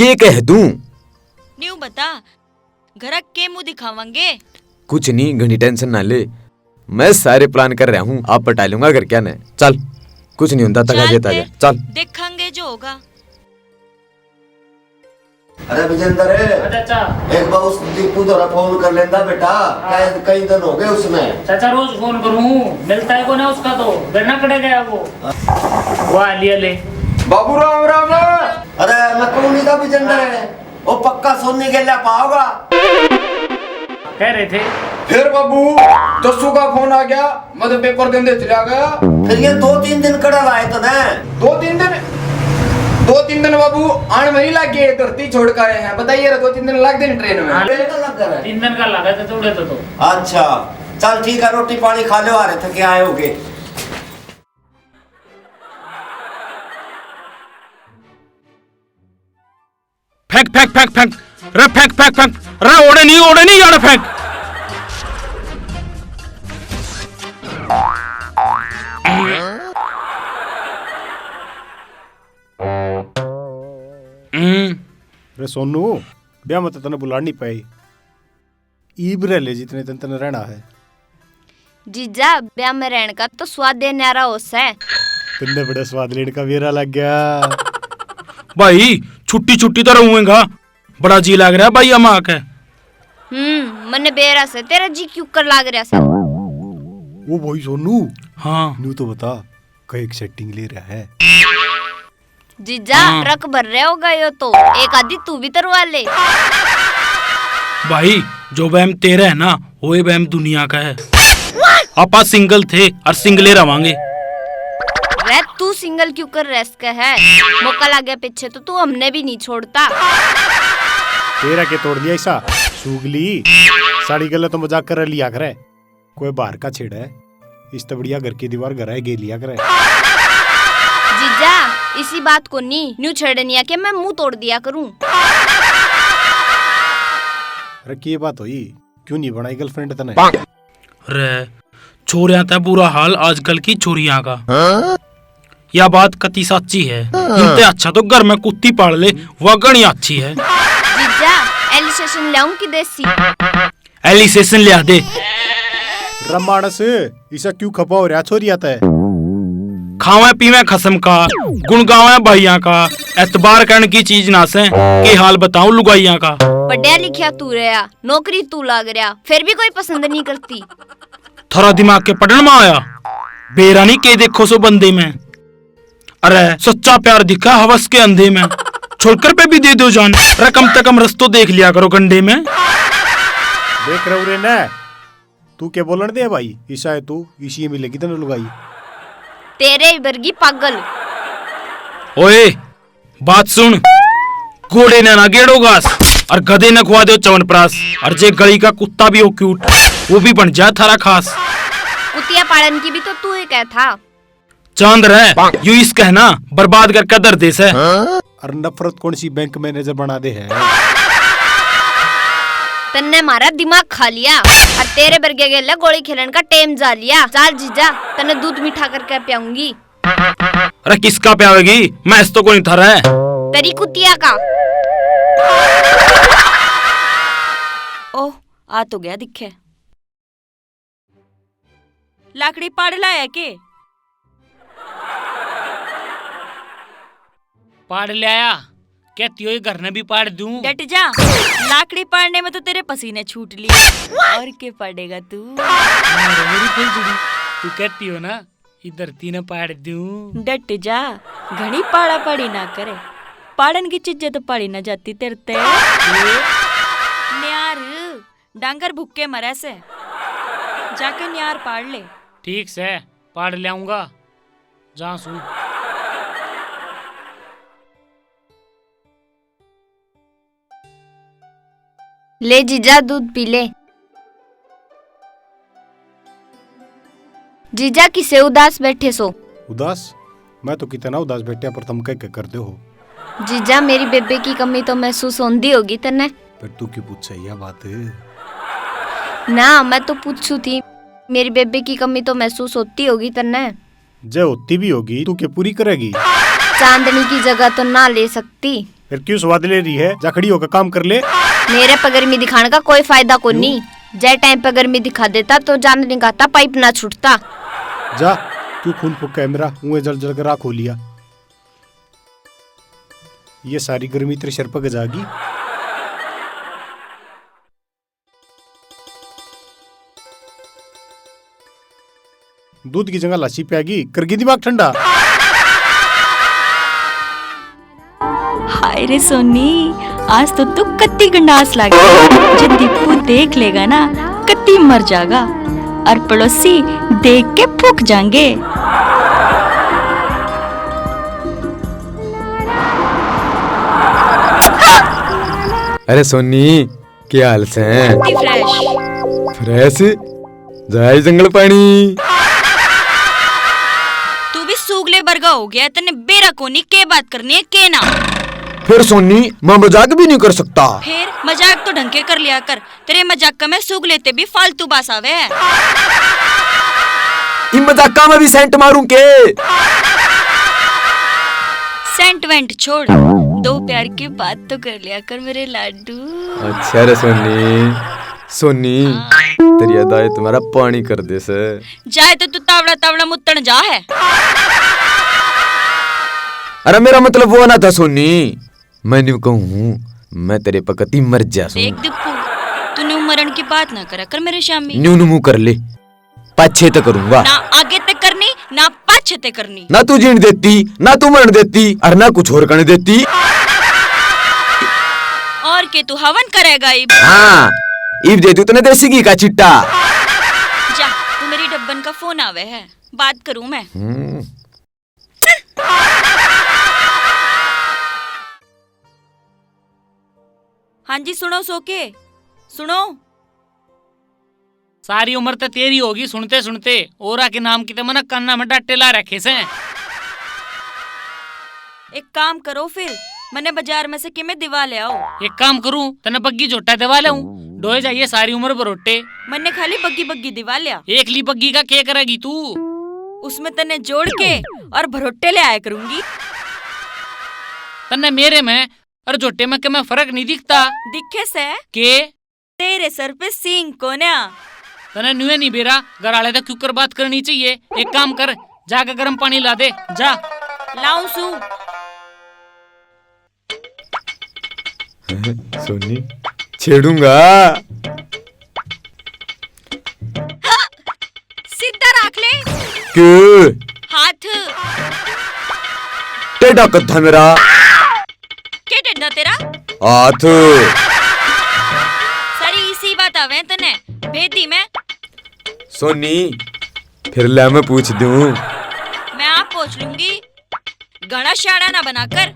के कह दूं? न्यू बता, घर के मुंह दिखावांगे? कुछ नहीं, घनी टेंशन ना ले, मैं सारे प्लान कर रहा हूँ, आप पटा लूंगा घर क्या न। चल, कुछ नहीं होता, तका देता जा, चल देखेंगे जो होगा। अरे विजेंद्र, एक बार उस दीपू द्वारा फोन कर लेता बेटा, कई दिन हो गए उसमें। चाचा रोज फोन करूँ, मिलता है को ना उसका, तो बेरना कड़े गया वो आ लिया ले। बाबू राम राम। अरे मैं कौन नहीं था विजेंद्र, वो पक्का सोने के लिए पाओगा कह रहे थे। फिर बाबू जस्सू का फोन आ गया, मैं तो पेपर देने चला गया। फिर ये 2-3 दिन कड़ा लाए तो ना। 2-3 दिन बाबू आने में नहीं लग गए, धरती छोड़ कर आए हैं, बताइए 2-3 दिन लग गए ट्रेन में। 3 दिन का लगा था थोड़े तो। अच्छा चल ठीक है, रोटी पानी खा लो, आ रहे थे क्या आए होगे। फेंक फेंक फेंक फेंक रे, फेंक फेंक फेंक रे, ओड़े नहीं यार, फेंक। रे सोनू, ब्याह में तो तने बुला नहीं पाई, ईब रह ले जितने दिन तने रहना है। जीजा, ब्याह में रहने का तो स्वाद देने आ रहा होस है। तुमने बड़ा स्वाद लेने का वेरा लग गया। भाई छुट्टी तो रहूंगा, बड़ा जी लग रहा है भाई अम्मा के। मने बेरा से तेरा जी क्यों कर लाग रहा सा। वो भाई सोनू, हाँ न्यू तो बता, कई एक सेटिंग ले रहा है। जीजा ट्रक भर रहे होगा यो तो, एक आधी तू भी तरवा ले। भाई जो बहम तेरा है ना, वो बहम दुनिया का है। आपा सिंगल थे और सिंगले रवांगे। रे तू सिंगल क्यों कर रेस्ट का है, मौका लग गया पीछे तो तू हमने भी नहीं छोड़ता। तेरा के तोड़ दिया ऐसा सुगली, साड़ी गला तो मजाक कर लिया करे, कोई बाहर का छेड़ा है, इस तो बढ़िया घर की दीवार घर है गे लिया करे। जीजा इसी बात को नहीं न्यू छेड़निया के मैं मुंह तोड़ दिया करूं। अरे की बात हुई, क्यों नहीं बनाई गर्लफ्रेंड तने? रे छोरियां था बुरा हाल आजकल की छोरियां का। यह बात कति सच्ची है। इनसे अच्छा तो घर में कुत्ती पाल ले, वह गणी अच्छी है। जीजा एलिसेशन लाऊं की देसी? एलिसेशन लिया दे। रमानस इसा क्यों खपा हो रहा छोरी आता है? खावे पीवे खसम का, गुण गावे भाइया का, एतबार करने की चीज ना से के हाल बताऊं लुगाइया का। पढ़िया लिखा तू रहा, नौकरी तू लाग रहा, फिर भी कोई पसंद नहीं करती। थोड़ा दिमाग के पढ़ने में आया, बेरानी के देखो सो बंदे में। अरे सच्चा प्यार दिखा हवस के अंधे में, छोड़कर पे भी दे दो जान, अरे कम से कम रस्तो देख लिया करो गंडे में। देख रहे रे ना, तू क्या बोलन दे भाई, ईसा है तू, इसी में मिलेगी तने लुगाई। तेरे वर्गी पागल। ओए बात सुन, घोड़े ने ना गेड़ो घास और गधे ने खुआ दो च्यवनप्राश, और जे गली का कुत्ता भी हो क्यूट, वो भी बन जाए थारा खास। कुतिया पालन की भी तो तू ही कह था। चांद रहे यू इस कहना बर्बाद कर कदर देश है। और नफरत कौन सी बैंक मैनेजर बना दे है। तन्ने हमारा दिमाग खा लिया और तेरे बरगे गेले गोली खेलन का टेम जा लिया। चल जीजा तन्ने दूध मीठा करके पियाऊंगी। अरे किसका पियावेगी, मैं इस तो को नहीं था रहा है। तेरी कुतिया का। ओह आ तो गया दिखे। लाकड़ी पाड़ लाया के? पाड़ लिया, कहती हो घर ने भी पाड़ दूं। डट जा, लाकड़ी पाड़ने में तो तेरे पसीने छूट लिए, और के पड़ेगा तू? मेरी फुलझड़ी, तू कहती हो ना इधर तीन पाड़ दूं। डट जा, घनी पाड़ा पड़ी ना करे, पाड़न की चीजें तो पड़ी ना जाती तेरे ते। न्यार डांगर भूखे मरे से, जाके न्यार पाड़ ले। ठीक से पाड़ ले आऊंगा, जा सुन। ले जीजा दूध पी ले। जीजा किसे उदास बैठे सो? उदास? मैं तो कितना उदास बैठा, पर तुम क्या करते हो? जीजा मेरी बेबे की कमी तो महसूस होती होगी तन्ने। फिर तू क्यों पूछ यह बात? ना मैं तो पूछू थी, मेरी बेबे की कमी तो महसूस होती होगी तन्ने। जे होती भी होगी तू क्या पूरी करेगी? चांदनी की जगह तो ना ले सकती, फिर क्यों स्वाद ले रही है? जा खड़ी होकर काम कर ले। मेरे पे गर्मी दिखाने का कोई फायदा को नहीं। जय टाइम पे गर्मी दिखा देता तो जान निकालता, पाइप ना छूटता। जा क्यों खून फूका है मेरा, मुँह जल जल कर राख हो लिया। ये सारी गर्मी तेरे सर पर जागी। दूध की जगह लस्सी पियागी, करगी दिमाग ठंडा। हाय रे सोनी, आज तो तू कत्ती गंडास लागे। जब दीपू देख लेगा ना, कत्ती मर जाएगा और पड़ोसी देख के फूक जाएंगे। अरे सोनी, क्या हाल से? फ्रेश फ्रेश जाए जंगल पानी। तू भी सूगले बरगा हो गया, तने बेरा कोनी के बात करनी है के ना। फिर सोनी, मैं मजाक भी नहीं कर सकता। फिर मजाक तो ढंग के कर लिया कर, तेरे मजाक का मैं सूग लेते भी फालतू बास आवे है। इन मजाका में भी सेंट मारूं के? सेंट वेंट छोड़, दो प्यार की बात तो कर लिया कर मेरे लाडू। अच्छा रे सोनी, सोनी तेरी अदाएं तुम्हारा पानी कर दे से। जाए तो तू तावड़ा तावड़ा मुत्तन जा है। अरे मेरा मतलब वो ना था सोनी, मैं नहीं कहूँ मैं तेरे पकती मर जा। देख दीपू, तूने मरण की बात ना करा कर मेरे शामी। न्यू मुंह कर ले, पाछे तक करूंगा ना आगे तक करनी ना पाछे तक करनी। ना तू जीण देती, ना तू मरण देती, और ना कुछ और करने देती। और के तू हवन करेगा इब? हाँ, इब दे दू तने देसी घी का चिट्टा। जा, तू मेरी डब्बन का फोन आवे है, बात करूं मैं। हाँ जी, सुनो सोके, सुनो। सारी उम्र तो तेरी होगी सुनते सुनते, ओरा के नाम की तो मन कन्ना में डट्टे ला रखे से। एक काम करो फिर, मैंने बाजार में से किमे दिवा ले आओ। एक काम करूं, तने बग्गी झोटा दिवा लाऊं, डोए जाइए सारी उम्र बरोटे। मैंने खाली बग्गी बग्गी दिवा लिया। एक ली बग्गी का क्या करेगी तू? उसमें तने जोड़ के और भरोटे ले आया करूंगी। तन्ने मेरे में और झोटे में क्या फर्क नहीं दिखता? दिखे से के तेरे सर पे सींग को ना। तने नुए नहीं बेरा, घर आले तो क्यों कर बात करनी चाहिए। एक काम कर, जाकर गर्म पानी ला दे जा। लाऊं सू? सोनी छेड़ूंगा। सीधा रख ले क्यों? हाथ। टेढ़ा कद्धा मेरा। क्या टेढ़ा तेरा? हाथ। सारी इसी बात आवे तने भेदी में। सोनी फिर ले मैं पूछ दूं। मैं आप पूछ लूंगी, घना शाड़ा ना बनाकर।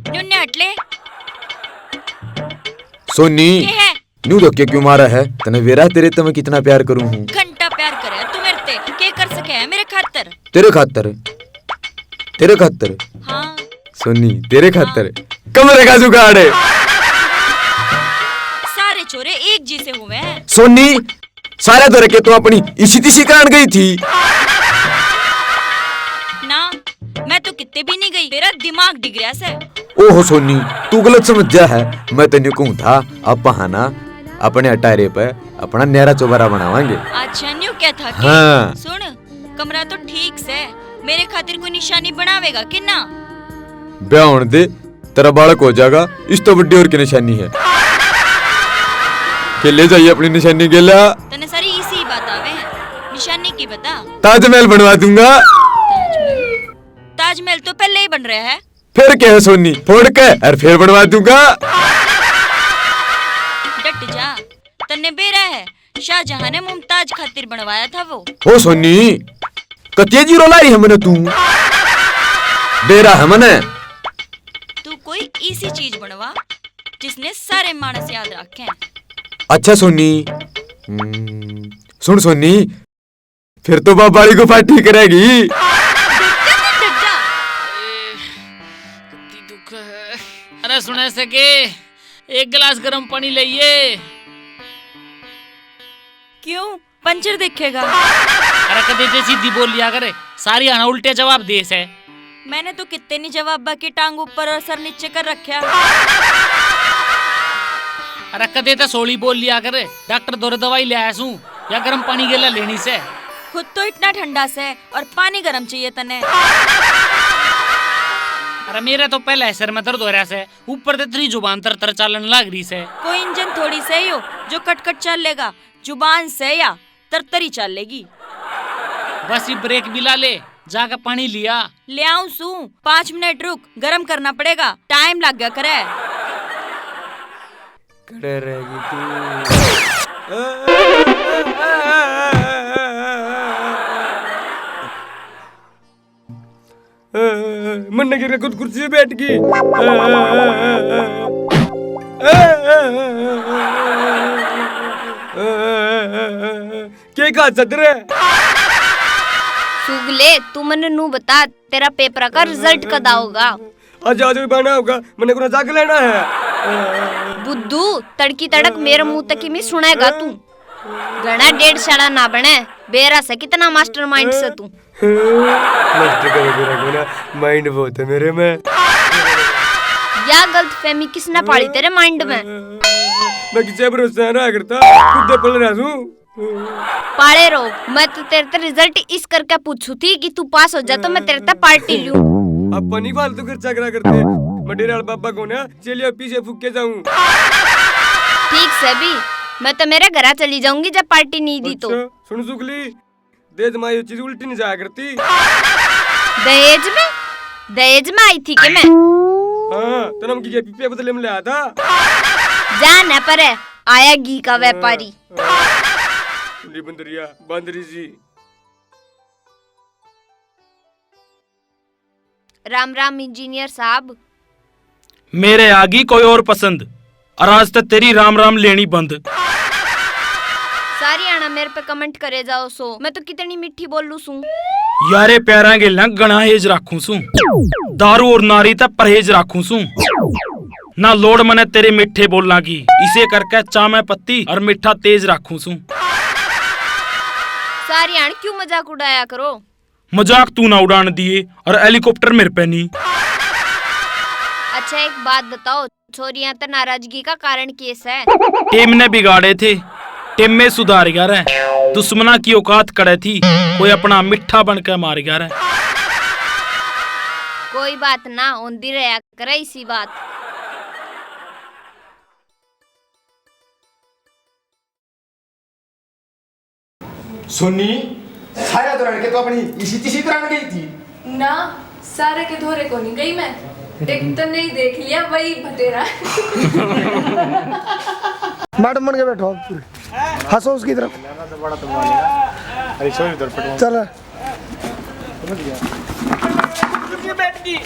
न्यूने हटले। सोनी क्या है? न्यू धक्के क्यों मारा है? तने वेरा तेरे तो मैं कितना प्यार करूं हूँ। घंटा प्यार करे तू मेरे ते, क्या कर सके है मेरे खातर? तेरे खातर, तेरे खातर। हाँ सोनी तेरे खातर कमरे का जुगाड़ है। सारे छोरे एक जी से हुए हैं। सोनी सारे दर के तो अपनी इसी तिसी करान गई थी ना, मैं तो कितने भी नहीं गई, तेरा दिमाग डिग गया से। ओहो सोनी तू गलत समझ जा है। मैं तेने कहूँ था अब बहाना अपने अटारे पे अपना न्यारा चौबारा बनावांगे। अच्छा न्यू क्या था कि? हाँ। सुन, कमरा तो ठीक से, मेरे खातिर कोई निशानी बनावेगा कि ना? ब्याह होने दे, तेरा बालक हो जाएगा, इस तो बड्डी और की निशानी है। के ले जाइए अपनी निशानी के लिया। तने सारी इसी बात आवे हैं, निशानी की बता। ताजमहल बनवा दूंगा। ताजमहल तो पहले ही बन रहा है। फिर क्या है सोनी, फोड़ के और फिर बनवा दूंगा। डट जा, तन्ने बेरा है, शाहजहां ने मुमताज खातिर बनवाया था वो। ओ सोनी कतिया जीरो लाई है मैंने तू बेरा है मैंने। तू कोई इसी चीज बनवा जिसने सारे मानस याद रखे हैं। अच्छा सोनी सुन सोनी, फिर तो बाबाड़ी को पार्टी करेगी। अरे सुने सके, एक गिलास गर्म पानी लाइए। क्यों, पंचर देखेगा? अरे कदे सीधी बोल लिया करे, सारी आना उल्टे जवाब दे से। मैंने तो कितने नहीं जवाब बाकी टांग ऊपर और सर नीचे कर रखा। अरे कदे तो सोली बोल लिया कर, डॉक्टर दौरे दवाई ले आया सूं या गर्म पानी गेला लेनी से। खुद तो इतना ठंडा से और पानी गर्म चाहिए तने। अरे मेरे तो पहले सर में दर्द हो रहा से, ऊपर से तेरी जुबान तर तर चलन लग रही से। कोई इंजन थोड़ी से ही हो जो कट चल लेगा, जुबान से या तरतरी चल लेगी। बस ये ब्रेक भी ला ले, जाकर पानी लिया। ले आऊं सू, 5 मिनट रुक, गरम करना पड़ेगा, टाइम लग गया करे। खड़े रहेगी तू। मन गिर खुद कुर्सी पे बैठ गई। क्या कहा सदर? सुगले तू मने नू बता, तेरा पेपर का रिजल्ट कदा होगा? आज आज भी बना होगा, मैंने को जाके लेना है। बुद्धू तड़की तड़क मेरे मुंह तक ही में सुनेगा तू। घना 1.5 साल ना बने, बेरा से कितना मास्टरमाइंड से तू। मास्टर का मेरा गुना माइंड बहुत है मेरे में। या गलतफहमी किसने पाली तेरे माइंड में? मैं किसी भरोसा ना करता, खुद पढ़ रहा हूं। पाले रो, मैं तो तेरे ते रिजल्ट इस करके पूछू थी कि तू पास हो जा तो मैं तेरे ते पार्टी लूं। अब नहीं फालतू खर्चा करा करते, मैं डेरा बाबा को ना चलिए पीछे फूक के जाऊं। ठीक से भी, मैं तो मेरे घर चली जाऊंगी जब पार्टी नहीं दी तो। सुन सुगली, दहेज में ये चीज उल्टी नहीं जाया करती। दहेज में आई थी कि मैं? हाँ, तो नमकी के पीपे बदले में ले आया था। जा न पर आया घी का व्यापारी। बंदरिया बंदरी जी। राम राम इंजीनियर साहब। मेरे आगी कोई और पसंद, और आज तक तेरी राम राम लेनी बंद। सारी आना मेरे पे कमेंट करे जाओ सो, मैं तो कितनी मीठी बोलू सू। यारे प्यारा के लंग गणा हेज राखू सू, दारू और नारी तक परहेज राखू सू। ना लोड मने तेरे मिठे बोलना की, इसे करके चामे पत्ती और मिठा तेज राखू सू। सारी आन क्यों मजाक उड़ाया करो? मजाक तू ना उड़ान दिए और हेलीकॉप्टर मेरे पे नहीं। अच्छा एक बात बताओ, छोरियां तो नाराजगी का कारण केस है? टीम ने बिगाड़े थे, टीम में सुधार गया रहे। दुश्मना की औकात करे थी, कोई अपना मिठा बनकर मार गया रहे। कोई बात ना, होंदी रहा करे इसी बात। सोनी साया दौरान के तो अपनी इसी दौरान गई थी ना, सारे के धोरे को नहीं गई मैं, एक तो नहीं देख लिया वही भतेरा। मैडम बन के बैठो आप पूरे, हंसो उसकी तरफ। चल बैठ गई।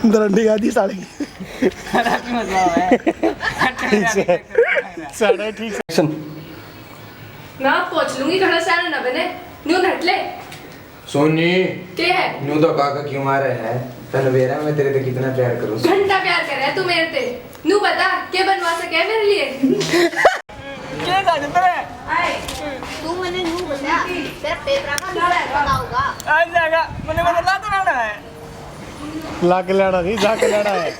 दरंडी गादी साड़ी की। साढ़े ठीक से ना पहुंच लूंगी, घड़ा सारे ना बने न्यू नटले। सोनी क्या है? न्यू तो काका क्यों मारे है? तनवेरा मैं तेरे से कितना प्यार करूं। घंटा प्यार कर रहा है तू मेरे से। न्यू बता क्या बनवा सके है मेरे लिए? क्या कर रहा है? आए तू मैंने न्यू बता, तेरा पेपर का पता होगा। आ जाएगा, मैंने बदला तो ना है। लाके लेना नहीं, जाके लेना है।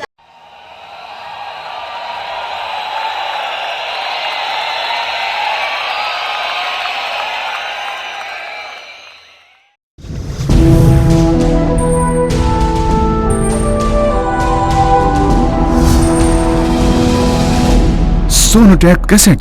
सोनोटेक कैसेट